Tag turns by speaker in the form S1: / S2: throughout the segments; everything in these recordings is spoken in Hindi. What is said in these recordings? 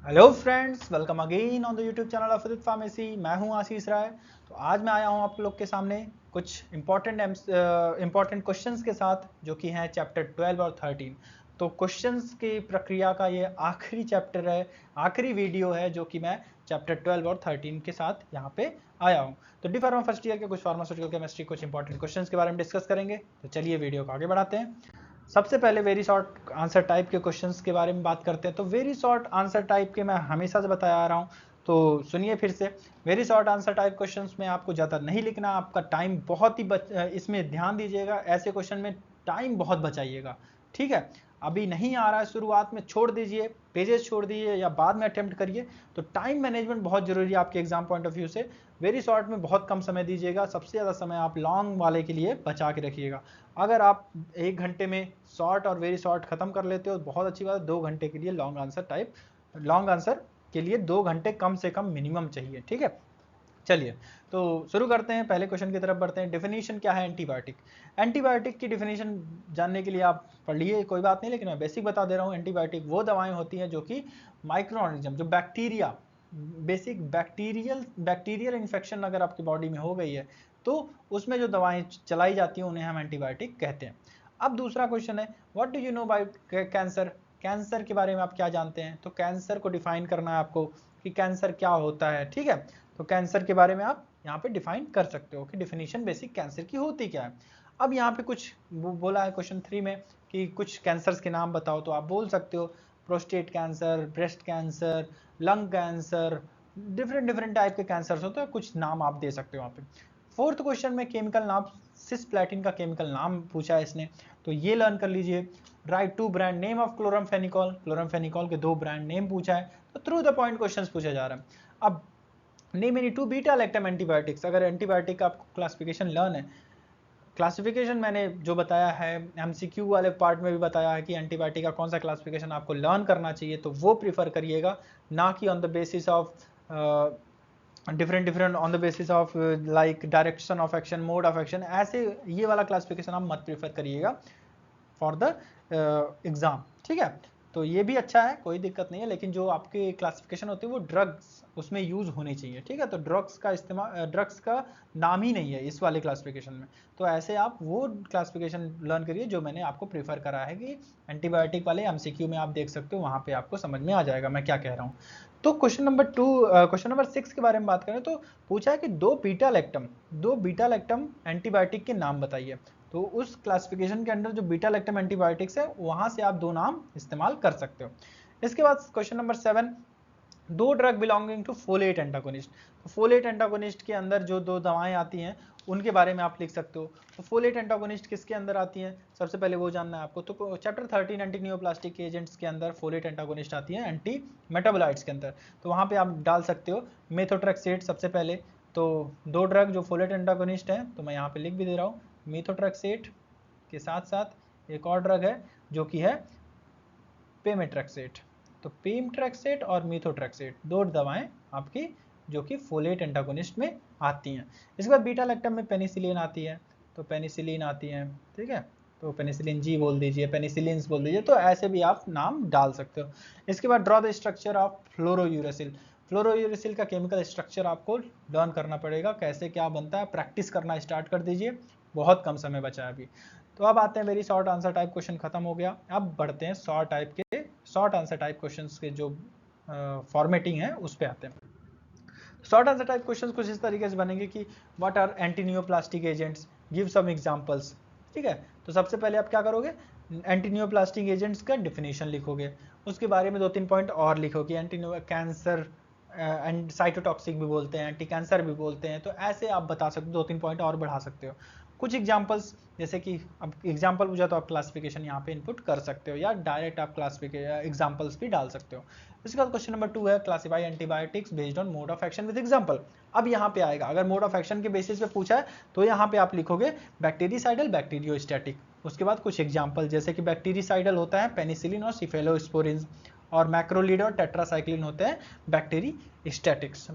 S1: Hello friends, welcome again on the YouTube channel of Udit pharmacy. मैं हूं आशीष राय। तो आज मैं आया हूं आप लोग के सामने कुछ इंपॉर्टेंट क्वेश्चंस के साथ, जो कि हैं चैप्टर 12 और 13। तो क्वेश्चंस की प्रक्रिया का ये आखिरी चैप्टर है, आखिरी वीडियो है, जो कि मैं चैप्टर 12 और 13 के साथ यहाँ पे आया हूँ। तो डी फार्मा फर्स्ट ईयर के कुछ फार्मास्यूटिकल केमिस्ट्री कुछ इंपॉर्टेंट क्वेश्चंस के बारे में डिस्कस करेंगे। तो चलिए वीडियो को आगे बढ़ाते हैं। सबसे पहले वेरी शॉर्ट आंसर टाइप के क्वेश्चंस के बारे में बात करते हैं। तो वेरी शॉर्ट आंसर टाइप के मैं हमेशा से बताया आ रहा हूँ, तो सुनिए फिर से। Very short answer type questions में आपको ज़्यादा नहीं लिखना, आपका टाइम बहुत ही इसमें ध्यान दीजिएगा। ऐसे क्वेश्चन में टाइम बहुत बचाइएगा, ठीक है। अभी नहीं आ रहा है, शुरुआत में छोड़ दीजिए, पेजेस छोड़ दीजिए या बाद में अटेम्प्ट करिए। तो टाइम मैनेजमेंट बहुत जरूरी है आपके एग्जाम पॉइंट ऑफ व्यू से। वेरी शॉर्ट में बहुत कम समय दीजिएगा, सबसे ज़्यादा समय आप लॉन्ग वाले के लिए बचा के रखिएगा। अगर आप 1 घंटे में शॉर्ट और वेरी शॉर्ट खत्म कर लेते हो बहुत अच्छी बात है। 2 घंटे के लिए लॉन्ग आंसर के लिए 2 घंटे कम से कम मिनिमम चाहिए, ठीक है। चलिए तो शुरू करते हैं, पहले क्वेश्चन की तरफ बढ़ते हैं। डेफिनेशन क्या है एंटीबायोटिक। एंटीबायोटिक की डेफिनेशन जानने के लिए आप पढ़ लिए, कोई बात नहीं, लेकिन मैं बेसिक बता दे रहा हूँ। एंटीबायोटिक वो दवाएं होती हैं जो कि माइक्रो ऑर्गेनिज्म, जो बैक्टीरिया, बेसिक बैक्टीरियल इन्फेक्शन अगर आपकी बॉडी में हो गई है तो उसमें जो दवाएं चलाई जाती हैं उन्हें हम एंटीबायोटिक कहते हैं। अब दूसरा क्वेश्चन है, what do you know about cancer. Cancer के बारे में आप क्या जानते हैं। तो कैंसर को डिफाइन करना है आपको कि कैंसर क्या होता है, ठीक है। तो कैंसर के बारे में आप यहाँ पे डिफाइन कर सकते हो कि डिफिनीशन बेसिक कैंसर की होती क्या है। अब यहाँ पे कुछ बोला है क्वेश्चन 3 में कि कुछ कैंसर्स के नाम बताओ, तो आप बोल सकते हो prostate cancer, breast cancer, lung cancer, different different type के कैंसर्स होते हैं, कुछ नाम आप दे सकते हो वहाँ पे। फोर्थ क्वेश्चन में केमिकल नाम, सिस्प्लेटिन का केमिकल नाम पूछा है इसने, तो ये लर्न कर लीजिए। Write two brand name of chloramphenicol, chloramphenicol के 2 ब्रांड नेम पूछा है। तो थ्रू द पॉइंट क्वेश्चंस पूछा जा रहा है। अब name any 2 beta lactam antibiotics. अगर एंटीबायोटिक का आपको क्लासिफिकेशन लर्न है, क्लासिफिकेशन मैंने जो बताया है एमसीक्यू वाले पार्ट में भी बताया है कि एंटीबायोटिक का कौन सा क्लासिफिकेशन आपको लर्न करना चाहिए, तो वो प्रीफर करिएगा, ना कि on the basis of different on the basis of like direction of action, mode of action, ऐसे ये वाला क्लासिफिकेशन आप मत प्रीफर करिएगा फॉर द एग्जाम, ठीक है। तो ये भी अच्छा है, कोई दिक्कत नहीं है, लेकिन जो आपके क्लासिफिकेशन होती है वो ड्रग्स उसमें यूज होनी चाहिए, ठीक है। तो ड्रग्स का इस्तेमाल, ड्रग्स का नाम ही नहीं है इस वाले क्लासिफिकेशन में। तो ऐसे आप वो क्लासिफिकेशन लर्न करिए जो मैंने आपको प्रीफर करा है कि एंटीबायोटिक वाले एमसीक्यू में आप देख सकते हो, वहां पे आपको समझ में आ जाएगा मैं क्या कह रहा हूँ। तो क्वेश्चन नंबर 6 के बारे में बात करें तो पूछा है कि दो बीटा लैक्टम एंटीबायोटिक के नाम बताइए। तो उस क्लासिफिकेशन के अंडर जो बीटा लैक्टम एंटीबायोटिक्स है वहां से आप 2 नाम इस्तेमाल कर सकते हो। इसके बाद question number 7, 2 drug belonging to folate antagonist. तो फोलेट एंटागोनिस्ट के अंदर जो 2 दवाएं आती हैं उनके बारे में आप लिख सकते हो। तो फोलेट एंटागोनिस्ट किसके अंदर आती हैं, सबसे पहले वो जानना है आपको। तो चैप्टर 13 एंटी नियोप्लास्टिक एजेंट्स के अंदर फोलेट एंटागोनिस्ट आती है एंटी मेटाबोलाइट्स के अंदर। तो वहां पे आप डाल सकते हो मेथोट्रेक्सेट सबसे पहले। तो 2 ड्रग जो फोलेट एंटागोनिस्ट है, तो मैं यहाँ पे लिख भी दे रहा हूँ, मेथोट्रेक्सेट के साथ साथ एक और ड्रग है जो कि है पेमेट्रेक्सेट। तो पेमट्रेक्सेट और मीथोट्रेक्सेट 2 दवाएं आपकी जो कि फोलेट एंटागोनिस्ट में आती हैं। इसके बाद बीटा लैक्टम में पेनिसिलिन आती है, तो पेनिसिलिन आती है, ठीक है। तो पेनिसिलिन जी बोल दीजिए, पेनिसिलिन्स बोल दीजिए, तो ऐसे भी आप नाम डाल सकते हो। इसके बाद draw the structure of fluorouracil. फ्लोरोयूरेसिल का केमिकल स्ट्रक्चर आपको लर्न करना पड़ेगा, कैसे क्या बनता है, प्रैक्टिस करना स्टार्ट कर दीजिए, बहुत कम समय बचा है अभी। तो अब आते हैं, very short answer type question खत्म हो गया, अब बढ़ते हैं शॉर्ट आंसर टाइप क्वेश्चंस के जो फॉर्मेटिंग है उस पर आते हैं। शॉर्ट आंसर टाइप क्वेश्चंस कुछ इस तरीके से बनेंगे कि what are antineoplastic agents, give some examples, ठीक है। तो सबसे पहले आप क्या करोगे, एंटीनियोप्लास्टिक एजेंट्स का डिफिनेशन लिखोगे, उसके बारे में 2-3 पॉइंट और लिखोगे। एंटीनियो कैंसर एंड साइटोटॉक्सिक भी बोलते हैं, एंटी कैंसर भी बोलते हैं, तो ऐसे आप बता सकते हो, 2-3 पॉइंट और बढ़ा सकते हो। कुछ एग्जांपल्स, जैसे कि अब एग्जांपल पूछा तो आप क्लासिफिकेशन यहाँ पे इनपुट कर सकते हो, या डायरेक्ट आप क्लासिफिकेशन एग्जांपल्स भी डाल सकते हो। इसके बाद क्वेश्चन नंबर 2 है, classify antibiotics based on mode of action with example. अब यहाँ पे आएगा, अगर मोड ऑफ एक्शन के बेसिस पे पूछा है तो यहाँ पे आप लिखोगे बैक्टीरियासाइडल, बैक्टीरियोस्टैटिक। उसके बाद कुछ एग्जांपल, जैसे कि बैक्टीरियासाइडल होता है पेनिसिलिन और सिफेलोस्पोरिन, और मैक्रोलीड और टेट्रासाइक्लिन होते हैं बैक्टीरियोस्टैटिक्स।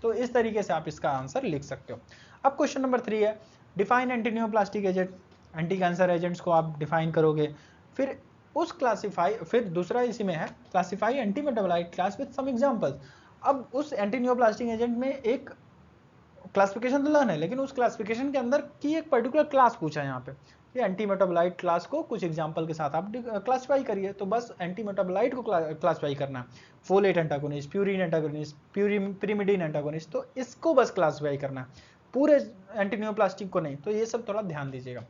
S1: तो इस तरीके से आप इसका आंसर लिख सकते हो। अब क्वेश्चन नंबर 3 है, define antineoplastic agent. Anti cancer agents को आप डिफाइन करोगे। फिर उस क्लासिफाई, फिर दूसरा इसी में है classify anti metabolite class with some examples. अब उस एंटी नियोप्लास्टिक एजेंट में एक क्लासिफिकेशन तो लर्न है, लेकिन उस क्लासिफिकेशन के अंदर की एक पर्टिकुलर क्लास पूछा है यहाँ पे कि एंटी मेटाबोलाइट क्लास को कुछ एग्जांपल के साथ आप क्लासिफाई करिए। तो बस एंटी मेटाबोलाइट को क्लासिफाई करना है, folate antagonist, purine antagonist, pyrimidine antagonist, तो इसको बस क्लासिफाई करना है, पूरे एंटी नियोप्लास्टिक को नहीं। तो ये सब थोड़ा ध्यान दीजिएगा।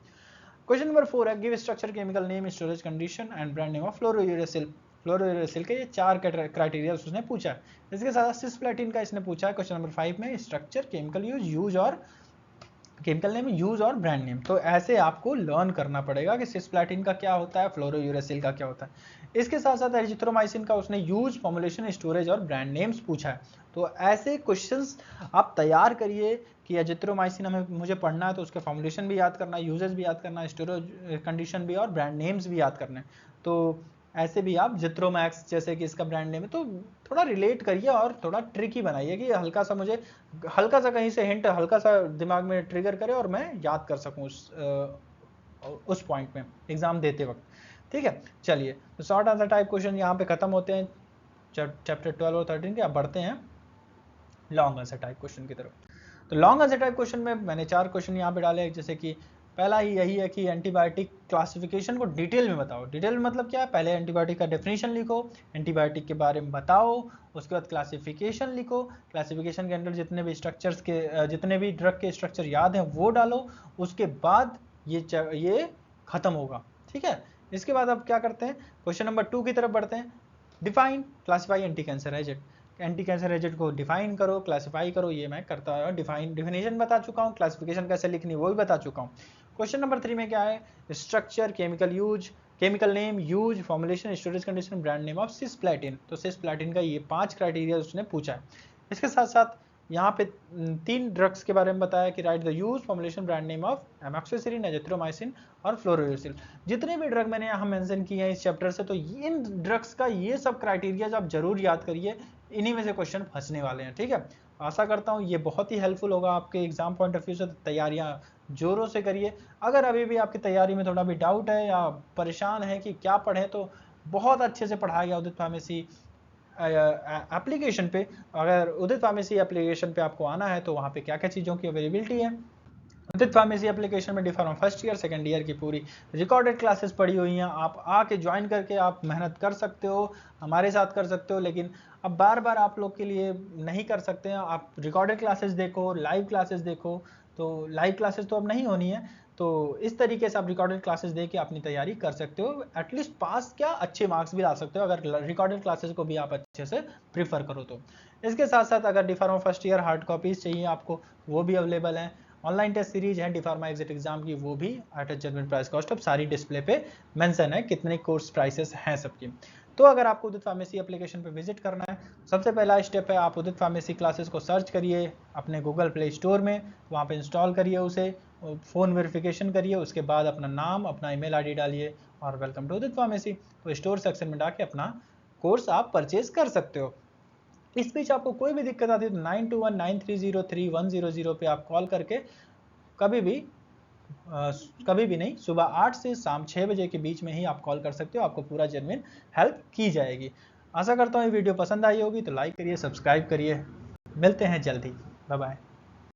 S1: क्वेश्चन नंबर 4 है give structure, chemical name, storage condition and brand name of fluorouracil. Fluorouracil के ये 4 क्राइटेरिया उसने पूछा है। इसके साथ सिस्प्लेटिन का इसने पूछा है क्वेश्चन नंबर 5 में, स्ट्रक्चर, केमिकल यूज और केमिकल नेम, यूज और ब्रांड नेम। तो ऐसे आपको लर्न करना पड़ेगा कि सिस्प्लेटिन का क्या होता है, फ्लोरोयूरेसिल का क्या होता है। इसके साथ साथ एरिथ्रोमाइसिन का उसने यूज, फॉर्मुलेशन, स्टोरेज और ब्रांड नेम्स पूछा है। तो ऐसे क्वेश्चंस आप तैयार करिए कि एजिथ्रोमाइसिन मुझे पढ़ना है तो उसके फॉर्मुलेशन भी याद करना है, यूजेस भी याद करना है, स्टोरेज कंडीशन भी और ब्रांड नेम्स भी याद करना है। तो ऐसे भी आप जिथ्रोमैक्स जैसे कि इसका ब्रांड नेम है, तो थोड़ा रिलेट करिए और थोड़ा ट्रिकी बनाइए कि हल्का सा मुझे हल्का सा कहीं से हिंट हल्का सा दिमाग में ट्रिगर करे और मैं याद कर सकूं उस पॉइंट में एग्जाम देते वक्त। ठीक है, चलिए तो शॉर्ट आंसर टाइप क्वेश्चन यहाँ पे खत्म होते हैं चैप्टर 12 और 13 के। अब बढ़ते हैं लॉन्ग आंसर टाइप क्वेश्चन की तरफ। तो लॉन्ग आंसर टाइप क्वेश्चन में मैंने 4 क्वेश्चन यहाँ पे डाले, जैसे कि पहला ही यही है कि एंटीबायोटिक क्लासिफिकेशन को डिटेल में बताओ। डिटेल में मतलब क्या है, पहले एंटीबायोटिक का डेफिनेशन लिखो, एंटीबायोटिक के बारे में बताओ, उसके बाद क्लासिफिकेशन लिखो, क्लासिफिकेशन के अंदर जितने भी स्ट्रक्चर्स के जितने भी ड्रग के स्ट्रक्चर याद हैं वो डालो, उसके बाद ये खत्म होगा। ठीक है, इसके बाद अब क्या करते हैं, क्वेश्चन नंबर 2 की तरफ बढ़ते हैं। Define, classify anti cancer agent. Anti cancer agent को डिफाइन करो, क्लासिफाई करो, ये मैं करता हूँ। डिफिनेशन बता चुका हूँ, क्लासिफिकेशन कैसे लिखनी वो भी बता चुका हूँ। क्वेश्चन नंबर 3 में क्या है, structure, chemical name, use, formulation, storage condition, brand name of cisplatin. तो सिस्प्लेटिन का ये 5 क्राइटेरिया उसने पूछा है। इसके साथ साथ यहाँ पे 3 ड्रग्स के बारे में बताया कि right the use, formulation, brand name of amoxicillin, azithromycin और फ्लोरोयूरेसिल। जितने भी ड्रग मैंने यहाँ मेंशन किए हैं इस चैप्टर से, तो इन ड्रग्स का ये सब क्राइटेरिया आप जरूर याद करिए, इन्हीं में से क्वेश्चन फंसने वाले हैं। ठीक है, आशा करता हूँ ये बहुत ही हेल्पफुल होगा आपके एग्जाम पॉइंट ऑफ व्यू से। तैयारियां जोरों से करिए। अगर अभी भी आपकी तैयारी में थोड़ा भी डाउट है या परेशान है कि क्या पढ़ें, तो बहुत अच्छे से पढ़ाया गया उदित फार्मेसी एप्लीकेशन पे। अगर उदित फार्मेसी एप्लीकेशन पे आपको आना है तो वहाँ पे क्या क्या चीज़ों की अवेलेबिलिटी है। उदित फार्मेसी एप्लीकेशन में D Pharma first year second year की पूरी रिकॉर्डेड क्लासेस पड़ी हुई हैं। आप आके ज्वाइन करके आप मेहनत कर सकते हो, हमारे साथ कर सकते हो, लेकिन अब बार बार आप लोग के लिए नहीं कर सकते हैं। आप रिकॉर्डेड क्लासेस देखो, लाइव क्लासेस देखो। तो लाइव क्लासेस तो अब नहीं होनी है, तो इस तरीके से आप रिकॉर्डेड क्लासेस दे के अपनी तैयारी कर सकते हो। एटलीस्ट पास क्या, अच्छे मार्क्स भी ला सकते हो अगर रिकॉर्डेड क्लासेस को भी आप अच्छे से प्रीफर करो तो। इसके साथ साथ अगर D Pharma first year hard copies चाहिए आपको, वो भी अवेलेबल हैं। ऑनलाइन टेस्ट सीरीज है डिफार्मा एग्जिट एग्जाम की, वो भी at a genuine price cost. अब सारी डिस्प्ले पे मेंशन है कितने कोर्स प्राइसेस हैं सबकी। तो अगर आपको उदित फार्मेसी एप्लीकेशन पे विजिट करना है, सबसे पहला स्टेप है आप उदित फार्मेसी क्लासेस को सर्च करिए अपने गूगल प्ले स्टोर में, वहाँ पे इंस्टॉल करिए उसे, फ़ोन वेरिफिकेशन करिए, उसके बाद अपना नाम, अपना ईमेल आईडी डालिए और वेलकम टू उदित फार्मेसी। तो स्टोर सेक्शन में डाके अपना कोर्स आप परचेज कर सकते हो। इस बीच आपको कोई भी दिक्कत आती है तो 9219303100 पे आप कॉल करके कभी भी नहीं, सुबह 8 से शाम 6 बजे के बीच में ही आप कॉल कर सकते हो, आपको पूरा जेन्युइन हेल्प की जाएगी। आशा करता हूँ ये वीडियो पसंद आई होगी, तो लाइक करिए, सब्सक्राइब करिए। मिलते हैं जल्दी, बाय बाय।